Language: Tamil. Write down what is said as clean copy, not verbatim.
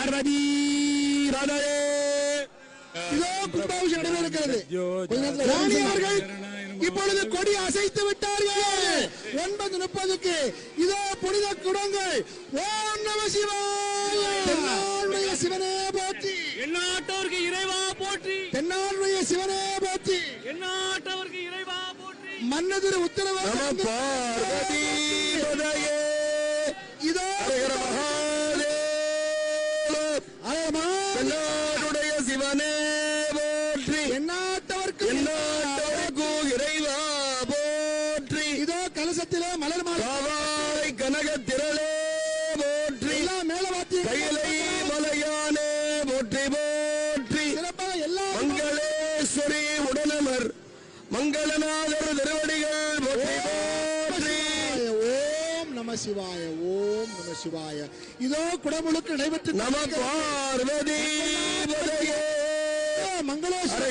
பார்வதி ராதையே. இதோ கும்பாபிஷேகம் நடைபெறுகிறது. ராணி அவர்கள் இப்பொழுது கொடி அசைத்து விட்டார்கள். 9:30க்கு இதோ புனித குடங்கள். ஓம் நம சிவாய. தென்னாளுடைய சிவனே போற்றி. எந்நாட்டவருக்கு இறைவா போற்றி. தென்னாளுடைய சிவனே போற்றி. எந்நாட்டவருக்கு இறைவா போற்றி. மன்னதிரு உத்தரவு பார்வதி ராதையே. இதோ தென்னாடுடைய சிவனே போற்றி. எந்நாட்டவர்க்கு இறைவா போற்றி. இதோ கலசத்திலே மலர் மாலை கனக திரளே போற்றி. மேலவாத்திய கையிலை மலையானே போற்றி போற்றி. சிறப்பாக எல்லா மங்களேஸ்வரி உடனமர் மங்களநாதர் திருவடிகள் போற்றி போற்றி. ஓம் நம சிவாய. ஓம் நம சிவாய. இதோ குடமுழுக்கு நடைபெற்று நம பார்வதி மங்களேஸ்வர